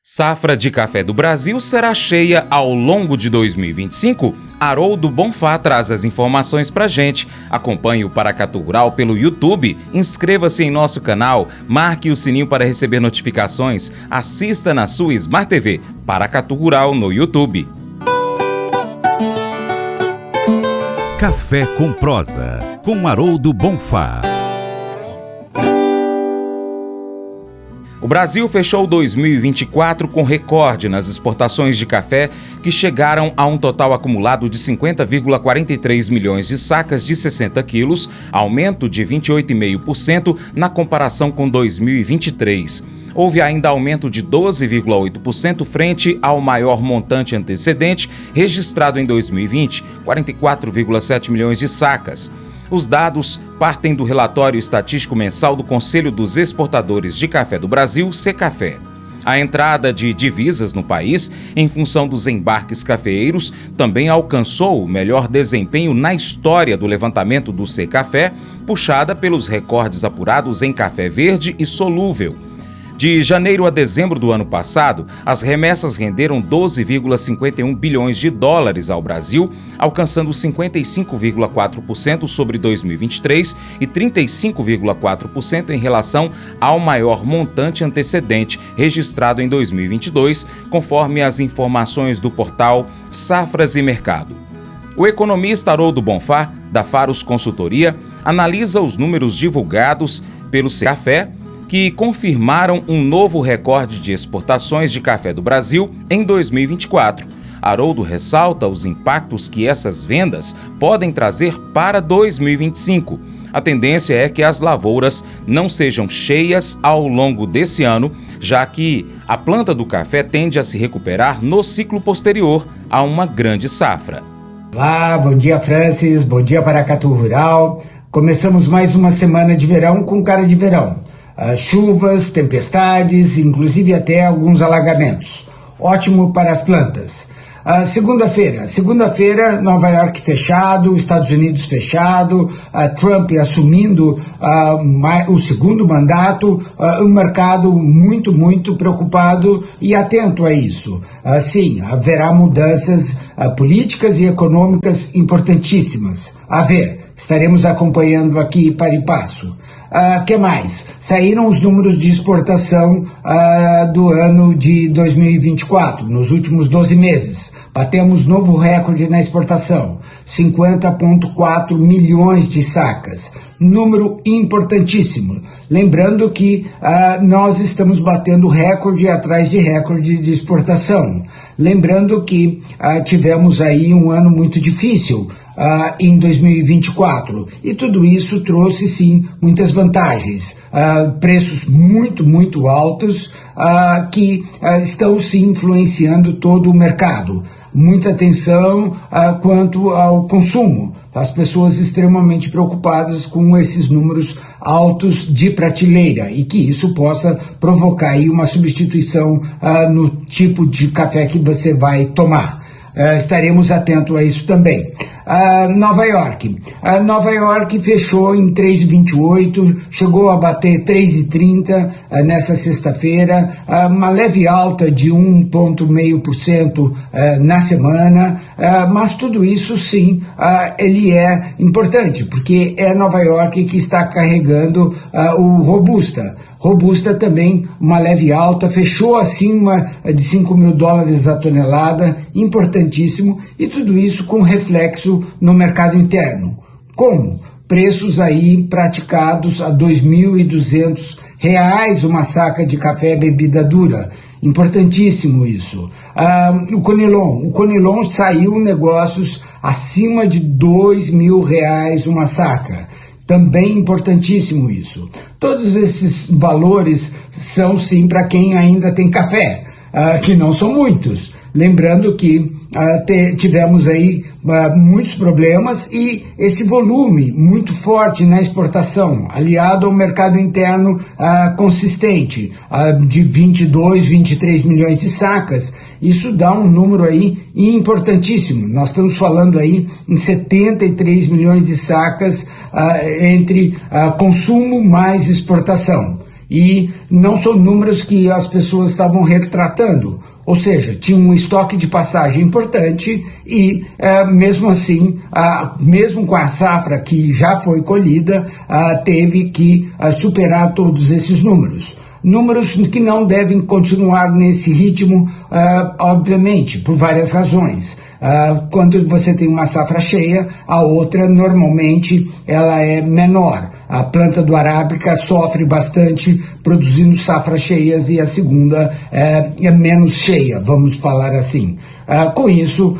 Safra de café do Brasil será cheia ao longo de 2025? Haroldo Bonfá traz as informações pra gente. Acompanhe o Paracatu Rural pelo YouTube, inscreva-se em nosso canal, marque o sininho para receber notificações, assista na sua Smart TV, Paracatu Rural no YouTube. Café com Prosa, com Haroldo Bonfá. O Brasil fechou 2024 com recorde nas exportações de café, que chegaram a um total acumulado de 50,43 milhões de sacas de 60 quilos, aumento de 28,5% na comparação com 2023. Houve ainda aumento de 12,8% frente ao maior montante antecedente, registrado em 2020, 44,7 milhões de sacas. Os dados partem do relatório estatístico mensal do Conselho dos Exportadores de Café do Brasil, Secafé. A entrada de divisas no país, em função dos embarques cafeeiros, também alcançou o melhor desempenho na história do levantamento do Secafé, puxada pelos recordes apurados em café verde e solúvel. De janeiro a dezembro do ano passado, as remessas renderam 12,51 bilhões de dólares ao Brasil, alcançando 55,4% sobre 2023 e 35,4% em relação ao maior montante antecedente, registrado em 2022, conforme as informações do portal Safras e Mercado. O economista Haroldo Bonfá, da Faros Consultoria, analisa os números divulgados pelo Secafé, que confirmaram um novo recorde de exportações de café do Brasil em 2024. Haroldo ressalta os impactos que essas vendas podem trazer para 2025. A tendência é que as lavouras não sejam cheias ao longo desse ano, já que a planta do café tende a se recuperar no ciclo posterior a uma grande safra. Olá, bom dia Francis, bom dia Paracatu Rural. Começamos mais uma semana de verão com cara de verão. Chuvas, tempestades, inclusive até alguns alagamentos. Ótimo para as plantas. Segunda-feira, Nova York fechado, Estados Unidos fechado, Trump assumindo o segundo mandato, um mercado muito preocupado e atento a isso. Sim, haverá mudanças políticas e econômicas importantíssimas. Estaremos acompanhando aqui para e passo. Que mais? Saíram os números de exportação do ano de 2024, nos últimos 12 meses. Batemos novo recorde na exportação, 50,4 milhões de sacas. Número importantíssimo. Lembrando que nós estamos batendo recorde atrás de recorde de exportação. Lembrando que tivemos aí um ano muito difícil em 2024 e tudo isso trouxe sim muitas vantagens, preços muito altos que estão sim influenciando todo o mercado. Muita atenção quanto ao consumo. As pessoas extremamente preocupadas com esses números altos de prateleira e que isso possa provocar aí uma substituição no tipo de café que você vai tomar. Estaremos atentos a isso também. Nova York fechou em 3,28, chegou a bater 3,30 nessa sexta-feira, uma leve alta de 1,5% na semana, mas tudo isso sim, ele é importante, porque é Nova York que está carregando o Robusta. Robusta também, uma leve alta, fechou acima de 5 mil dólares a tonelada, importantíssimo, e tudo isso com reflexo no mercado interno. Como? Preços aí praticados a R$ 2.200 uma saca de café bebida dura. Importantíssimo isso. O Conilon saiu negócios acima de R$ 2.000 uma saca. Também importantíssimo isso. Todos esses valores são sim para quem ainda tem café, que não são muitos. Lembrando que tivemos aí muitos problemas e esse volume muito forte na exportação, aliado ao mercado interno consistente, de 22, 23 milhões de sacas, isso dá um número aí importantíssimo. Nós estamos falando aí em 73 milhões de sacas entre consumo mais exportação. E não são números que as pessoas estavam retratando. Ou seja, tinha um estoque de passagem importante e, mesmo assim, mesmo com a safra que já foi colhida, teve que superar todos esses números. Números que não devem continuar nesse ritmo, obviamente, por várias razões. Quando você tem uma safra cheia, a outra, normalmente, ela é menor. A planta do arábica sofre bastante produzindo safras cheias e a segunda é menos cheia, vamos falar assim. Com isso,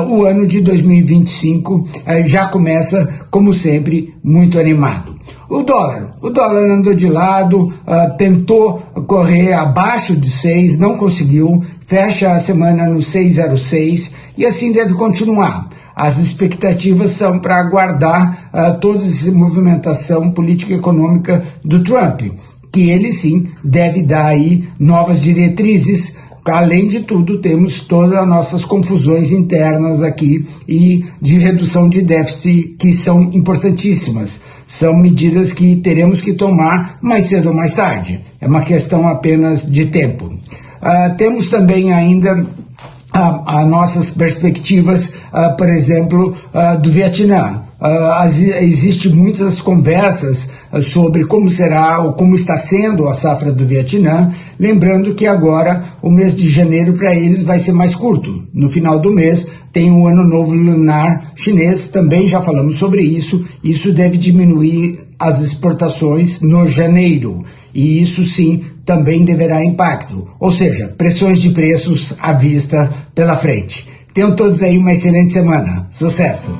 o ano de 2025 já começa, como sempre, muito animado. O dólar andou de lado, tentou correr abaixo de 6, não conseguiu, fecha a semana no 6,06 e assim deve continuar. As expectativas são para aguardar toda essa movimentação política e econômica do Trump, que ele sim deve dar aí novas diretrizes. Além de tudo, temos todas as nossas confusões internas aqui e de redução de déficit que são importantíssimas. São medidas que teremos que tomar mais cedo ou mais tarde. É uma questão apenas de tempo. Temos também ainda as nossas perspectivas, por exemplo, do Vietnã. Existem muitas conversas sobre como será ou como está sendo a safra do Vietnã, lembrando que agora o mês de janeiro para eles vai ser mais curto. No final do mês tem o Ano Novo Lunar Chinês, também já falamos sobre isso. Isso deve diminuir as exportações no janeiro e isso sim também deverá impacto, ou seja, pressões de preços à vista pela frente. Tenham todos aí uma excelente semana. Sucesso!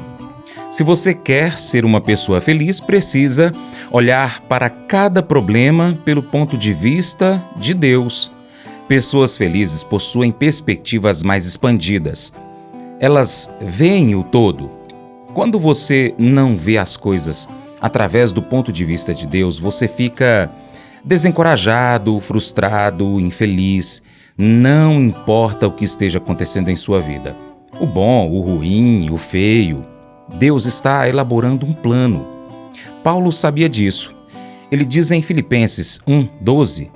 Se você quer ser uma pessoa feliz, precisa olhar para cada problema pelo ponto de vista de Deus. Pessoas felizes possuem perspectivas mais expandidas. Elas veem o todo. Quando você não vê as coisas através do ponto de vista de Deus, você fica desencorajado, frustrado, infeliz. Não importa o que esteja acontecendo em sua vida. O bom, o ruim, o feio. Deus está elaborando um plano. Paulo sabia disso. Ele diz em Filipenses 1:12: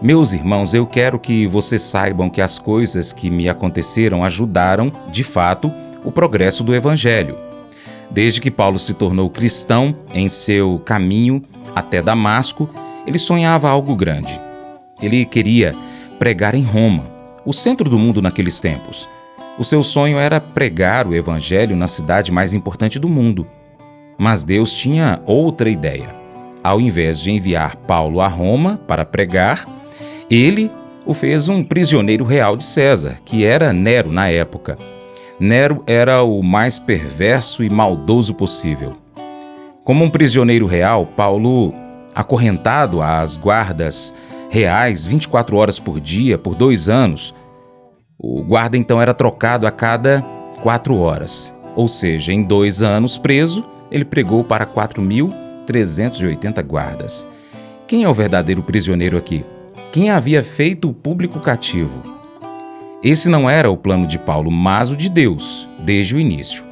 Meus irmãos, eu quero que vocês saibam que as coisas que me aconteceram ajudaram, de fato, o progresso do Evangelho. Desde que Paulo se tornou cristão, em seu caminho até Damasco, ele sonhava algo grande. Ele queria pregar em Roma, o centro do mundo naqueles tempos. O seu sonho era pregar o Evangelho na cidade mais importante do mundo. Mas Deus tinha outra ideia. Ao invés de enviar Paulo a Roma para pregar, ele o fez um prisioneiro real de César, que era Nero na época. Nero era o mais perverso e maldoso possível. Como um prisioneiro real, Paulo, acorrentado às guardas reais 24 horas por dia por 2 anos, o guarda então era trocado a cada 4 horas. Ou seja, em 2 anos preso, ele pregou para 4.380 guardas. Quem é o verdadeiro prisioneiro aqui? Quem havia feito o público cativo? Esse não era o plano de Paulo, mas o de Deus, desde o início.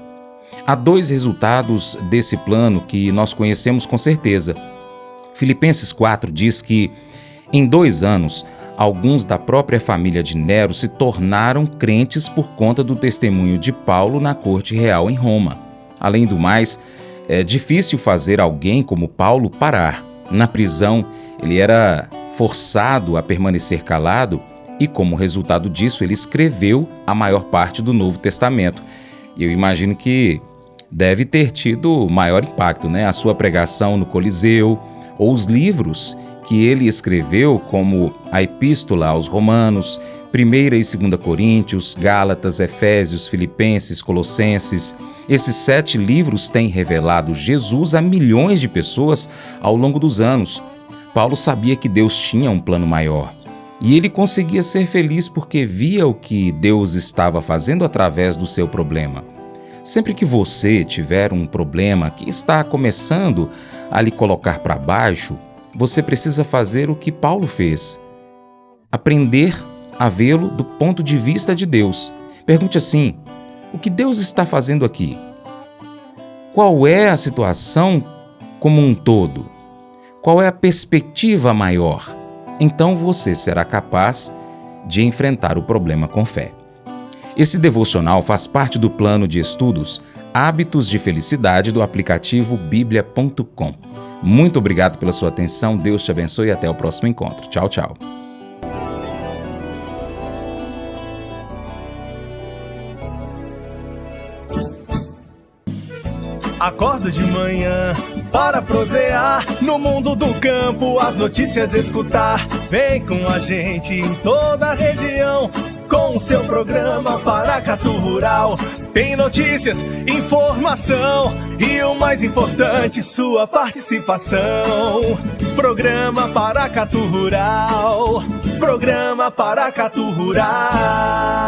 Há 2 resultados desse plano que nós conhecemos com certeza. Filipenses 4 diz que, em 2 anos, alguns da própria família de Nero se tornaram crentes por conta do testemunho de Paulo na corte real em Roma. Além do mais, é difícil fazer alguém como Paulo parar. Na prisão, ele era forçado a permanecer calado e, como resultado disso, ele escreveu a maior parte do Novo Testamento. E eu imagino que deve ter tido maior impacto, A sua pregação no Coliseu, ou os livros que ele escreveu, como a Epístola aos Romanos, 1ª e 2ª Coríntios, Gálatas, Efésios, Filipenses, Colossenses. Esses 7 livros têm revelado Jesus a milhões de pessoas ao longo dos anos. Paulo sabia que Deus tinha um plano maior. E ele conseguia ser feliz porque via o que Deus estava fazendo através do seu problema. Sempre que você tiver um problema que está começando a lhe colocar para baixo, você precisa fazer o que Paulo fez. Aprender a vê-lo do ponto de vista de Deus. Pergunte assim: o que Deus está fazendo aqui? Qual é a situação como um todo? Qual é a perspectiva maior? Então você será capaz de enfrentar o problema com fé. Esse devocional faz parte do plano de estudos Hábitos de Felicidade do aplicativo biblia.com. Muito obrigado pela sua atenção, Deus te abençoe e até o próximo encontro. Tchau, tchau. Acordo de manhã para prosear no mundo do campo, as notícias escutar. Vem com a gente em toda a região com o seu programa Paracatu Rural. Tem notícias, informação e o mais importante, sua participação. Programa Paracatu Rural. Programa Paracatu Rural.